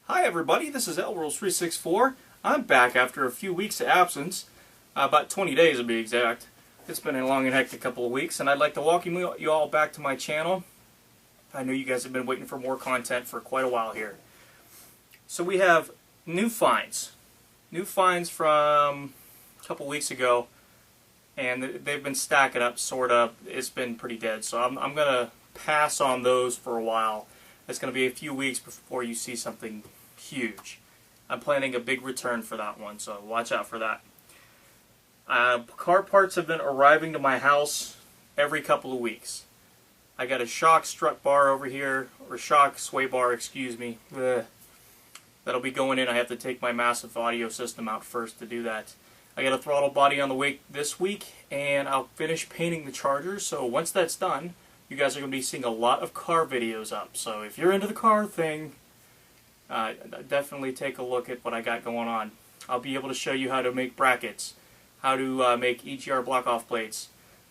Hi everybody, this is Oddworld364. I'm back after a few weeks of absence, about 20 days to be exact. It's been a long and hectic couple of weeks, and I'd like to welcome you all back to my channel. I know you guys have been waiting for more content for quite a while here. So we have new finds. New finds from a couple weeks ago, and they've been stacking up, sort of. It's been pretty dead, so I'm going to pass on those for a while. It's going to be a few weeks before you see something huge. I'm planning a big return for that one, so watch out for that. Car parts have been arriving to my house every couple of weeks. I got a shock strut bar over here, or shock sway bar, excuse me. That'll be going in. I have to take my massive audio system out first to do that. I got a throttle body on the way this week, and I'll finish painting the chargers, so once that's done, you guys are going to be seeing a lot of car videos up. So if you're into the car thing, definitely take a look at what I got going on. I'll be able to show you how to make brackets, how to make EGR block-off plates,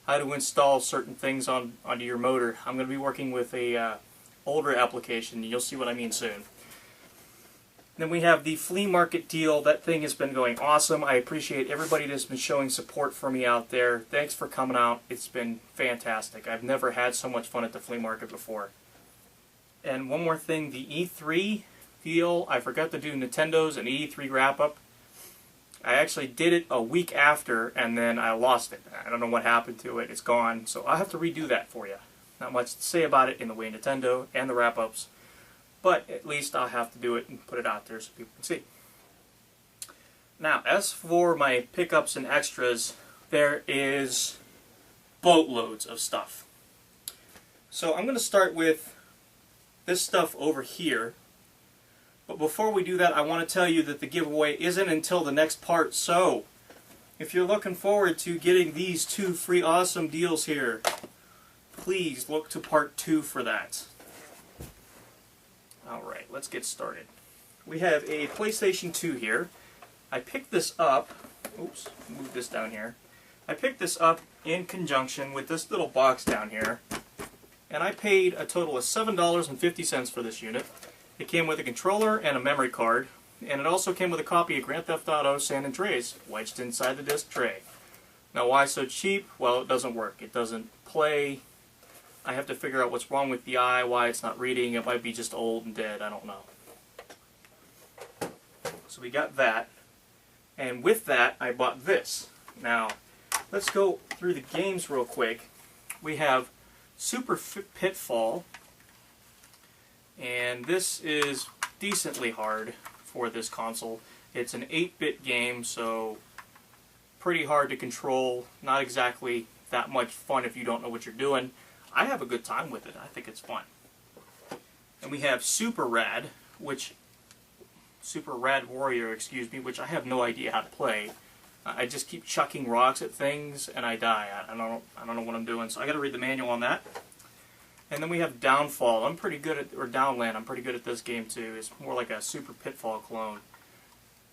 how to install certain things onto your motor. I'm going to be working with a older application. You'll see what I mean soon. Then we have the flea market deal. That thing has been going awesome. I appreciate everybody that's been showing support for me out there. Thanks for coming out. It's been fantastic. I've never had so much fun at the flea market before. And one more thing, the E3 deal, I forgot to do Nintendo's and E3 wrap-up. I actually did it a week after, and then I lost it. I don't know what happened to it. It's gone. So I'll have to redo that for you. Not much to say about it in the way of Nintendo and the wrap-ups. But at least I'll have to do it and put it out there so people can see. Now, as for my pickups and extras, there is boatloads of stuff. So I'm going to start with this stuff over here. But before we do that, I want to tell you that the giveaway isn't until the next part. So, if you're looking forward to getting these two free awesome deals here, please look to part 2 for that. Alright, let's get started. We have a PlayStation 2 here. I picked this up, oops, move this down here. I picked this up in conjunction with this little box down here, and I paid a total of $7.50 for this unit. It came with a controller and a memory card, and it also came with a copy of Grand Theft Auto San Andreas wedged inside the disc tray. Now why so cheap? Well, it doesn't work. It doesn't play. I have to figure out what's wrong with the eye, why it's not reading. It might be just old and dead, I don't know. So we got that, and with that I bought this. Now, let's go through the games real quick. We have Super Pitfall, and this is decently hard for this console. It's an 8-bit game, so pretty hard to control, not exactly that much fun if you don't know what you're doing. I have a good time with it. I think it's fun. And we have Super Rad Warrior, excuse me, which I have no idea how to play. I just keep chucking rocks at things and I die. I don't know what I'm doing, so I got to read the manual on that. And then we have Downfall. I'm pretty good at, or Downland. I'm pretty good at this game too. It's more like a Super Pitfall clone.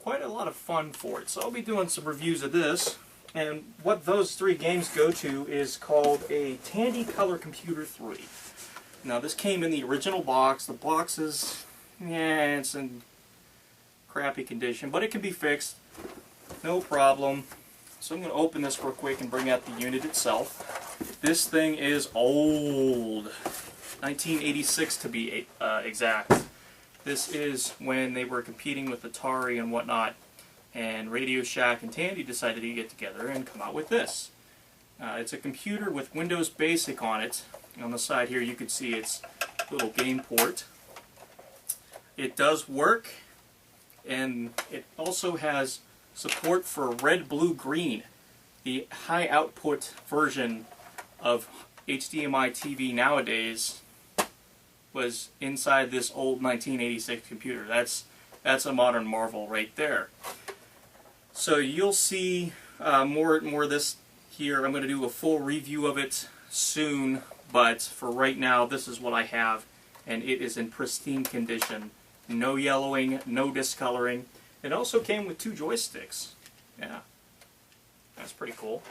Quite a lot of fun for it. So I'll be doing some reviews of this. And what those 3 games go to is called a Tandy Color Computer 3. Now this came in the original box. The box is, yeah, it's in crappy condition, but it can be fixed. No problem. So I'm going to open this real quick and bring out the unit itself. This thing is old. 1986 to be exact. This is when they were competing with Atari and whatnot. And Radio Shack and Tandy decided to get together and come out with this. It's a computer with Windows Basic on it. On the side here you can see its little game port. It does work, and it also has support for red, blue, green. The high output version of HDMI TV nowadays was inside this old 1986 computer. That's a modern marvel right there. So you'll see more of this here. I'm going to do a full review of it soon, but for right now, this is what I have, and it is in pristine condition. No yellowing, no discoloring. It also came with 2 joysticks. Yeah, that's pretty cool.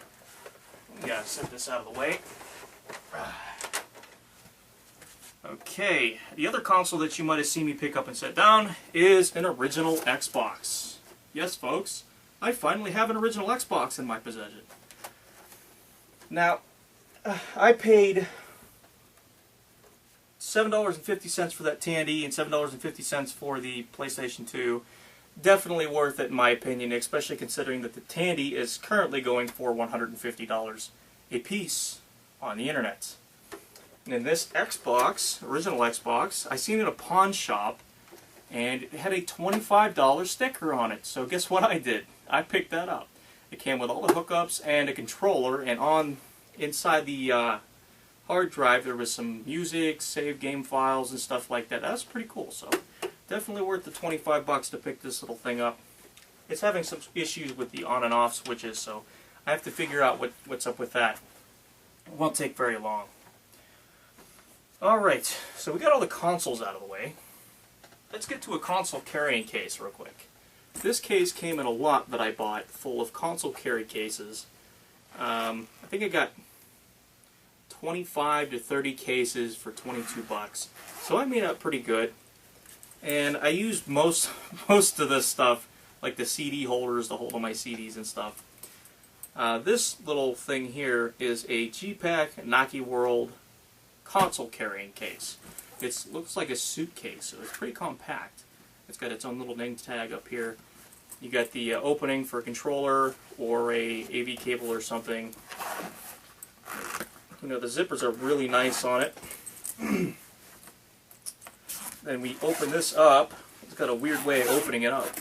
We gotta set this out of the way. Okay, the other console that you might have seen me pick up and set down is an original Xbox. Yes, folks, I finally have an original Xbox in my possession. Now, I paid $7.50 for that Tandy and $7.50 for the PlayStation 2. Definitely worth it in my opinion, especially considering that the Tandy is currently going for $150 a piece on the internet. And this Xbox, original Xbox, I seen it in a pawn shop and it had a $25 sticker on it. So guess what I did? I picked that up. It came with all the hookups and a controller, and inside the hard drive there was some music, save game files and stuff like that. That was pretty cool. So definitely worth the 25 bucks to pick this little thing up. It's having some issues with the on and off switches, so I have to figure out what's up with that. It won't take very long. Alright, so we got all the consoles out of the way. Let's get to a console carrying case real quick. This case came in a lot that I bought full of console carry cases. I think I got 25 to 30 cases for 22 bucks. So I made up pretty good. And I used most of this stuff, like the CD holders to hold all my CDs and stuff. This little thing here is a G-Pack Oddworld console carrying case. It looks like a suitcase, so it's pretty compact. It's got its own little name tag up here. You got the opening for a controller or a AV cable or something. You know, the zippers are really nice on it. Then we open this up. It's got a weird way of opening it up.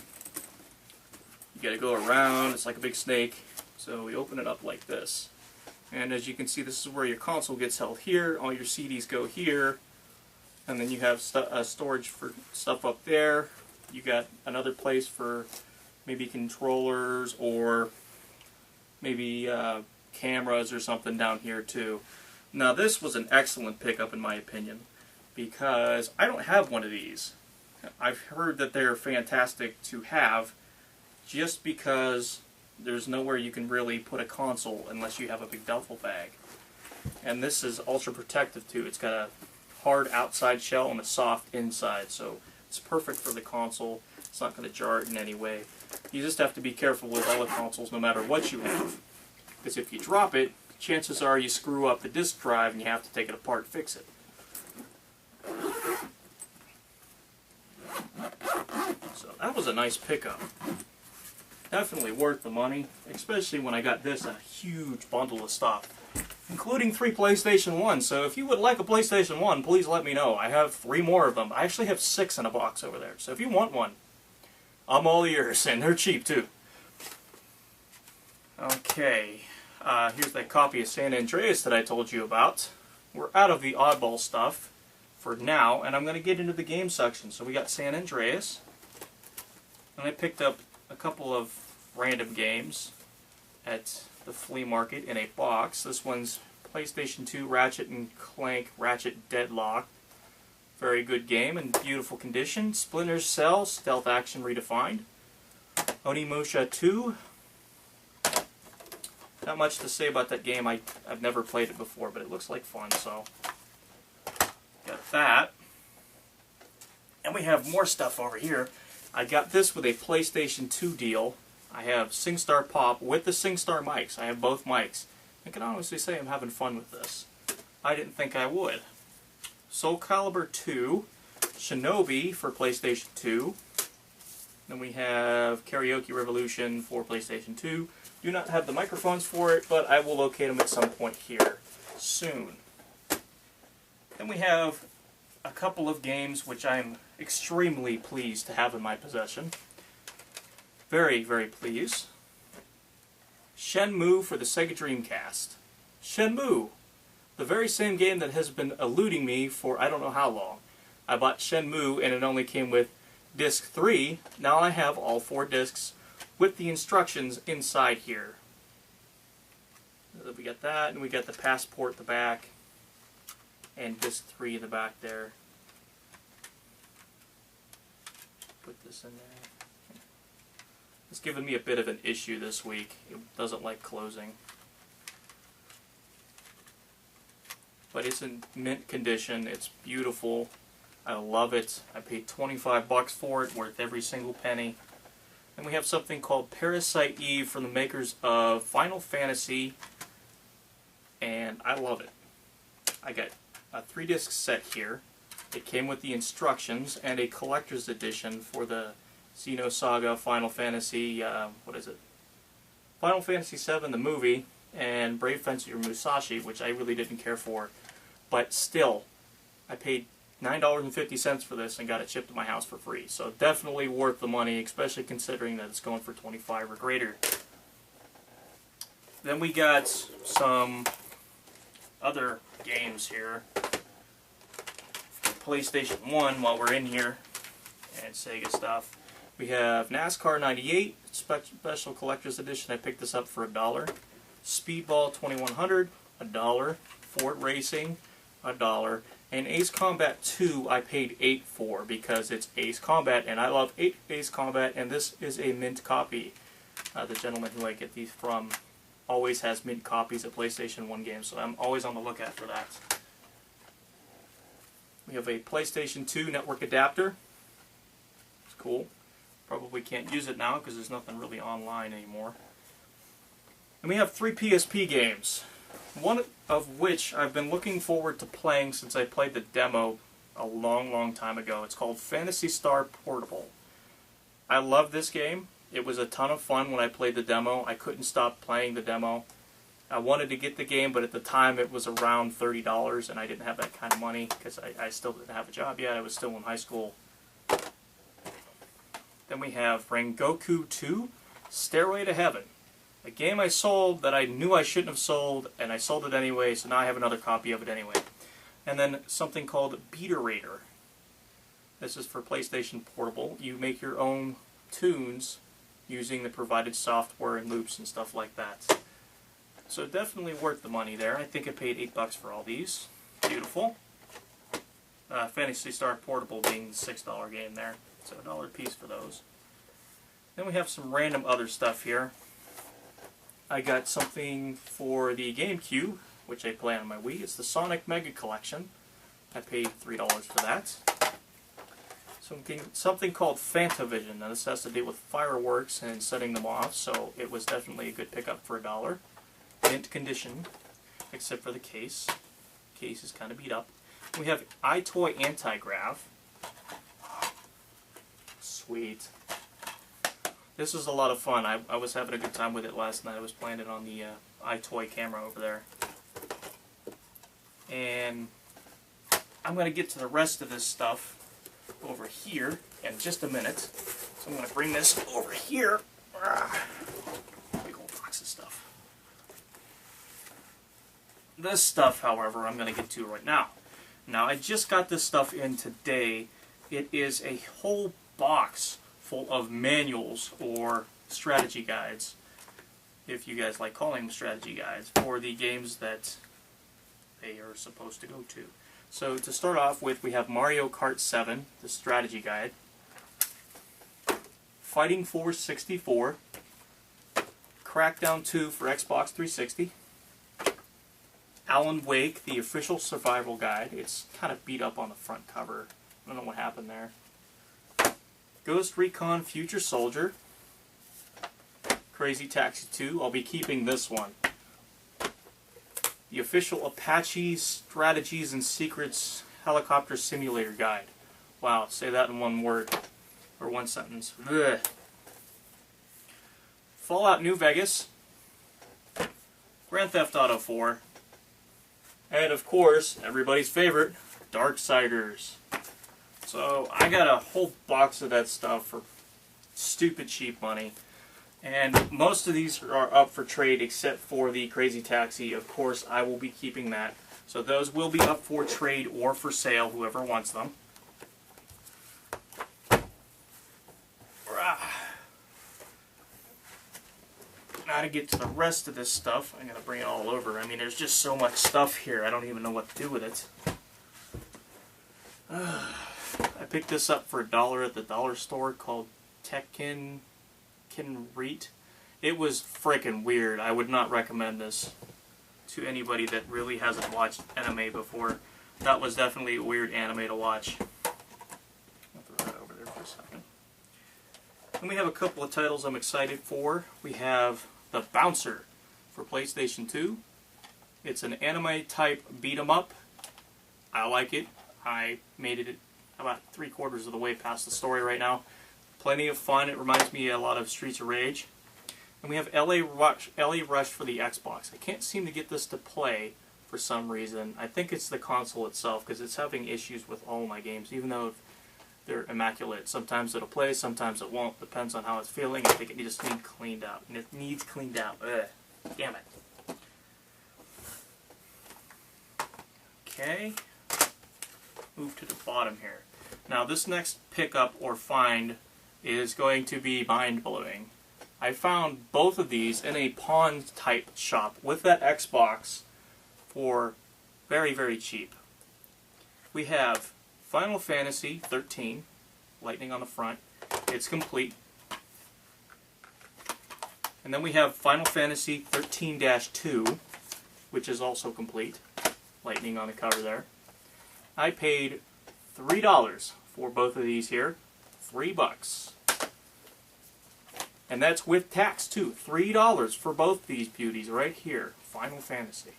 You gotta go around, it's like a big snake. So we open it up like this. And as you can see, this is where your console gets held here, all your CDs go here, and then you have storage for stuff up there. You got another place for maybe controllers or maybe cameras or something down here too. Now this was an excellent pickup in my opinion, because I don't have one of these. I've heard that they're fantastic to have just because there's nowhere you can really put a console unless you have a big duffel bag. And this is ultra protective too. It's got a hard outside shell and a soft inside, so it's perfect for the console. It's not going to jar it in any way. You just have to be careful with all the consoles no matter what you have, because if you drop it, chances are you screw up the disk drive and you have to take it apart and fix it. So that was a nice pickup. Definitely worth the money, especially when I got this in a huge bundle of stuff, including 3 PlayStation 1. So if you would like a PlayStation 1, please let me know. I have 3 more of them. I actually have 6 in a box over there. So if you want one, I'm all ears, and they're cheap too. Okay, here's that copy of San Andreas that I told you about. We're out of the oddball stuff for now, and I'm going to get into the game section. So we got San Andreas, and I picked up a couple of random games at the flea market in a box. This one's PlayStation 2 Ratchet and Clank Ratchet Deadlock. Very good game in beautiful condition. Splinter Cell Stealth Action Redefined. Onimusha 2. Not much to say about that game. I've never played it before, but it looks like fun, so got that. And we have more stuff over here. I got this with a PlayStation 2 deal. I have SingStar Pop with the SingStar mics. I have both mics. I can honestly say I'm having fun with this. I didn't think I would. Soul Calibur 2, Shinobi for PlayStation 2. Then we have Karaoke Revolution for PlayStation 2. Do not have the microphones for it, but I will locate them at some point here soon. Then we have a couple of games which I'm extremely pleased to have in my possession. Very, very pleased. Shenmue for the Sega Dreamcast. Shenmue! The very same game that has been eluding me for I don't know how long. I bought Shenmue and it only came with disc 3. Now I have all 4 discs with the instructions inside here. We got that, and we got the passport at the back, and disc 3 in the back there. Put this in there. It's given me a bit of an issue this week. It doesn't like closing. but it's in mint condition. It's beautiful. I love it. I paid 25 bucks for it, worth every single penny. And we have something called Parasite Eve from the makers of Final Fantasy, and I love it. I got a 3-disc set here. It came with the instructions and a collector's edition for the Xenosaga Final Fantasy, what is it? Final Fantasy VII, the movie, and Brave Fencer Musashi, which I really didn't care for. But still, I paid $9.50 for this and got it shipped to my house for free. So definitely worth the money, especially considering that it's going for 25 or greater. Then we got some other games here. PlayStation 1 while we're in here, and Sega stuff. We have NASCAR 98 Special Collector's Edition. I picked this up for $1. Speedball 2100, $1. Ford Racing, $1. And Ace Combat 2 I paid $8 for because it's Ace Combat, and I love Ace Combat, and this is a mint copy. The gentleman who I get these from always has mint copies of PlayStation 1 games, so I'm always on the lookout for that. We have a PlayStation 2 network adapter. It's cool. Probably can't use it now because there's nothing really online anymore. And we have 3 PSP games. One of which I've been looking forward to playing since I played the demo a long time ago. It's called Phantasy Star Portable. I love this game. It was a ton of fun when I played the demo. I couldn't stop playing the demo. I wanted to get the game, but at the time it was around $30, and I didn't have that kind of money because I still didn't have a job yet. I was still in high school. Then we have Frango Coutu, Stairway to Heaven. A game I sold that I knew I shouldn't have sold, and I sold it anyway, so now I have another copy of it anyway. And then something called Beater Raider. This is for PlayStation Portable. You make your own tunes using the provided software and loops and stuff like that. So definitely worth the money there. I think I paid $8 for all these. Beautiful. Phantasy Star Portable being the $6 game there. So $1 a piece for those. Then we have some random other stuff here. I got something for the GameCube, which I play on my Wii. It's the Sonic Mega Collection. I paid $3 for that. Something called Fantavision. Now this has to do with fireworks and setting them off, so it was definitely a good pickup for $1. Mint condition, except for the case. Case is kind of beat up. We have iToy Anti-Grav. Sweet. This is a lot of fun. I was having a good time with it last night. I was playing it on the iToy camera over there. And I'm going to get to the rest of this stuff over here in just a minute. So I'm going to bring this over here. Big old box of stuff. This stuff, however, I'm going to get to right now. Now, I just got this stuff in today. It is a whole box full of manuals or strategy guides, if you guys like calling them strategy guides, for the games that they are supposed to go to. So to start off with, we have Mario Kart 7, the strategy guide, Fighting Force 64, Crackdown 2 for Xbox 360, Alan Wake, the official survival guide. It's kind of beat up on the front cover. I don't know what happened there. Ghost Recon Future Soldier, Crazy Taxi 2. I'll be keeping this one. The official Apache Strategies and Secrets Helicopter Simulator Guide. Wow, say that in one word, or one sentence. Ugh. Fallout New Vegas, Grand Theft Auto 4, and of course, everybody's favorite, Darksiders. So I got a whole box of that stuff for stupid cheap money. And most of these are up for trade except for the Crazy Taxi. Of course, I will be keeping that. So those will be up for trade or for sale, whoever wants them. Now to get to the rest of this stuff, I'm going to bring it all over. I mean, there's just so much stuff here, I don't even know what to do with it. I picked this up for $1 at the dollar store called Tekken Reet. It was freaking weird. I would not recommend this to anybody that really hasn't watched anime before. That was definitely a weird anime to watch. I'll throw that over there for a second. And we have a couple of titles I'm excited for. We have The Bouncer for PlayStation 2. It's an anime type beat 'em up. I like it. I made it about 3/4 of the way past the story right now. Plenty of fun. It reminds me a lot of Streets of Rage. And we have LA Rush for the Xbox. I can't seem to get this to play for some reason. I think it's the console itself, because it's having issues with all my games, even though they're immaculate. Sometimes it'll play, sometimes it won't. Depends on how it's feeling. I think it just needs cleaned out. And it needs cleaned out. Ugh. Damn it. Okay. Move to the bottom here. Now this next pickup or find is going to be mind-blowing. I found both of these in a pawn type shop with that Xbox for very, very cheap. We have Final Fantasy 13, lightning on the front. It's complete. And then we have Final Fantasy 13-2, which is also complete. Lightning on the cover there. I paid $3 for both of these here. $3. And that's with tax too. $3 for both these beauties right here. Final Fantasy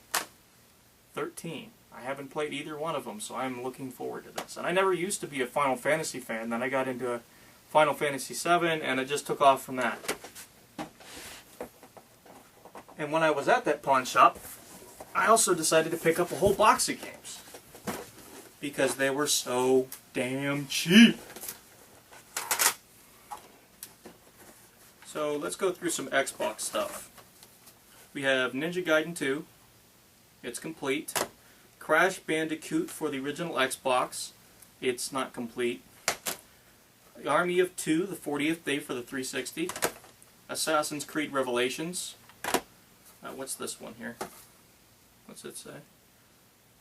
13. I haven't played either one of them, so I'm looking forward to this. And I never used to be a Final Fantasy fan. Then I got into a Final Fantasy 7, and it just took off from that. And when I was at that pawn shop, I also decided to pick up a whole box of games, because they were so damn cheap. So let's go through some Xbox stuff. We have Ninja Gaiden 2. It's complete. Crash Bandicoot for the original Xbox. It's not complete. The Army of Two, the 40th day for the 360. Assassin's Creed Revelations. What's this one here? What's it say?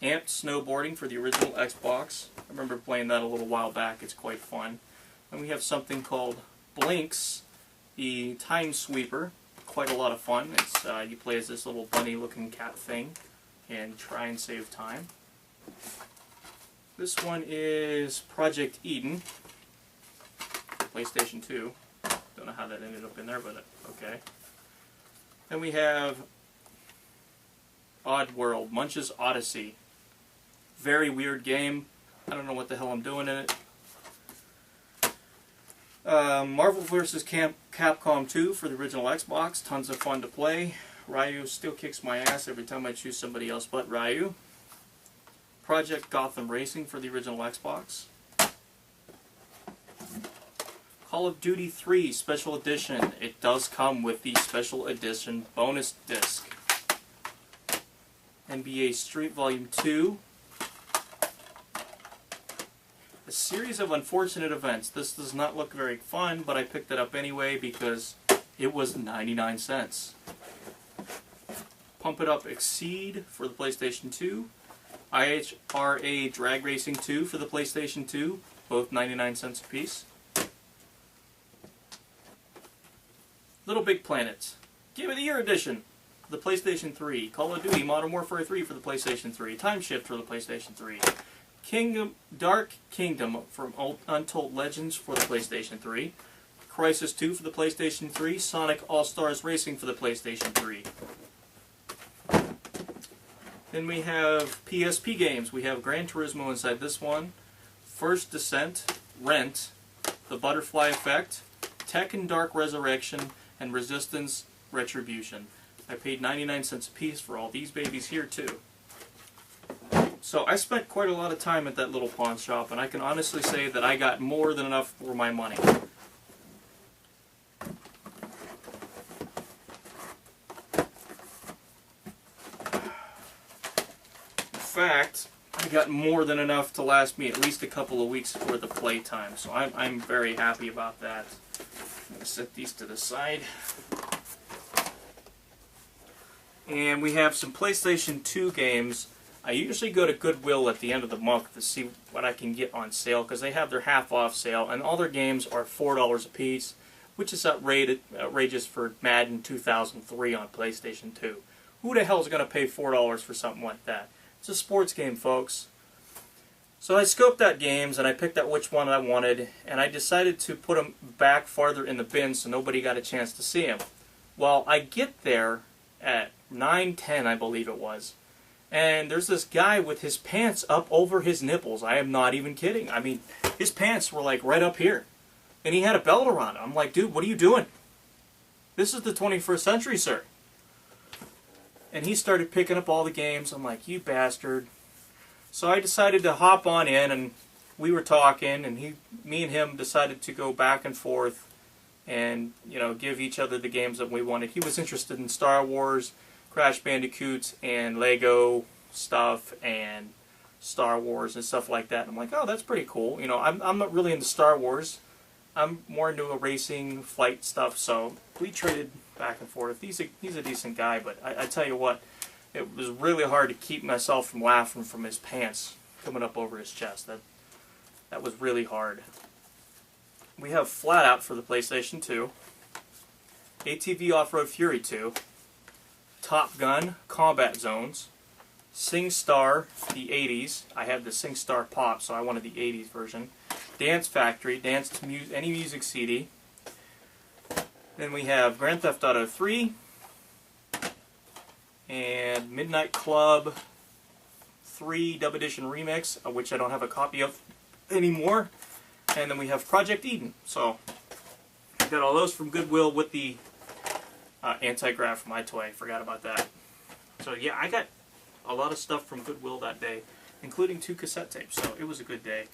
Amped Snowboarding for the original Xbox. I remember playing that a little while back. It's quite fun. And we have something called Blinks, the Time Sweeper. Quite a lot of fun. It's you play as this little bunny-looking cat thing and try and save time. This one is Project Eden, PlayStation 2. Don't know how that ended up in there, but okay. Then we have Oddworld, Munch's Odyssey. Very weird game. I don't know what the hell I'm doing in it. Marvel vs. Capcom 2 for the original Xbox. Tons of fun to play. Ryu still kicks my ass every time I choose somebody else but Ryu. Project Gotham Racing for the original Xbox. Call of Duty 3 Special Edition. It does come with the Special Edition bonus disc. NBA Street Volume 2. A series of unfortunate events. This does not look very fun, but I picked it up anyway because it was 99 cents. Pump It Up Exceed for the PlayStation 2. IHRA Drag Racing 2 for the PlayStation 2. Both 99 cents a piece. Littlebigplanet. Game of the Year Edition for the PlayStation 3. Call of Duty Modern Warfare 3 for the PlayStation 3. Time Shift for the PlayStation 3. Dark Kingdom from Untold Legends for the PlayStation 3. Crisis 2 for the PlayStation 3. Sonic All-Stars Racing for the PlayStation 3. Then we have PSP games. We have Gran Turismo inside this one. First Descent, Rent, The Butterfly Effect, Tekken Dark Resurrection, and Resistance Retribution. I paid 99 cents a piece for all these babies here too. So I spent quite a lot of time at that little pawn shop, and I can honestly say that I got more than enough for my money. In fact, I got more than enough to last me at least a couple of weeks worth of playtime, so I'm very happy about that. I'm going to set these to the side. And we have some PlayStation 2 games. I usually go to Goodwill at the end of the month to see what I can get on sale, because they have their half-off sale, and all their games are $4 a piece, which is outrageous for Madden 2003 on PlayStation 2. Who the hell is going to pay $4 for something like that? It's a sports game, folks. So I scoped out games, and I picked out which one I wanted, and I decided to put them back farther in the bin so nobody got a chance to see them. Well, I get there at 9:10, I believe it was, and there's this guy with his pants up over his nipples. I am not even kidding. I mean, his pants were like right up here, and he had a belt around it. I'm like, dude, what are you doing? This is the 21st century, sir. And he started picking up all the games. I'm like, you bastard. So I decided to hop on in, and we were talking, and me and him decided to go back and forth and, you know, give each other the games that we wanted. He was interested in Star Wars, Crash Bandicoot, and Lego stuff, and Star Wars and stuff like that. And I'm like, oh, that's pretty cool. You know, I'm not really into Star Wars. I'm more into a racing, flight stuff, so we traded back and forth. He's a decent guy, but I tell you what, it was really hard to keep myself from laughing from his pants coming up over his chest. That was really hard. We have Flat Out for the PlayStation 2, ATV Off-Road Fury 2, Top Gun Combat Zones, SingStar the 80s. I have the SingStar Pop, so I wanted the 80s version. Dance Factory, Dance to Any Music CD. Then we have Grand Theft Auto 3 and Midnight Club 3 Dub Edition Remix, which I don't have a copy of anymore. And then we have Project Eden. So I got all those from Goodwill with the anti-grav from iToy. Forgot about that. So yeah, I got a lot of stuff from Goodwill that day, including 2 cassette tapes. So it was a good day.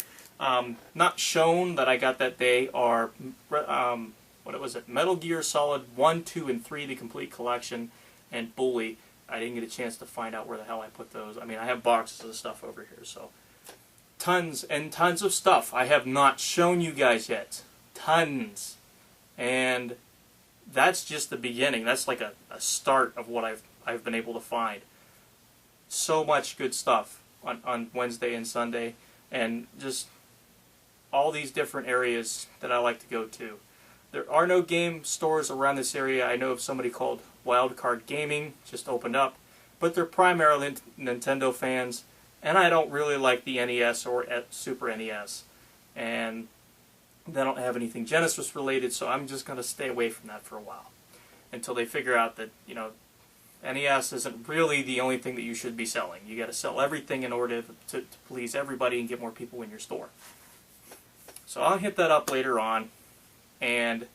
Not shown that I got that day are what was it? Metal Gear Solid 1, 2, and 3, the complete collection, and Bully. I didn't get a chance to find out where the hell I put those. I mean, I have boxes of stuff over here, so tons and tons of stuff I have not shown you guys yet. Tons. And that's just the beginning. That's like a start of what I've been able to find. So much good stuff on Wednesday and Sunday, and just all these different areas that I like to go to. There are no game stores around this area. I know of somebody called Wildcard Gaming, just opened up, but they're primarily Nintendo fans, and I don't really like the NES or Super NES, and they don't have anything Genesis related, so I'm just going to stay away from that for a while until they figure out that, you know, NES isn't really the only thing that you should be selling. You got to sell everything in order to please everybody and get more people in your store. So I'll hit that up later on, and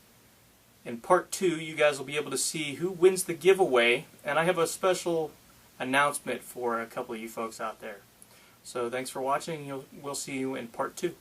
in part 2 you guys will be able to see who wins the giveaway, and I have a special announcement for a couple of you folks out there. So thanks for watching. We'll see you in part 2.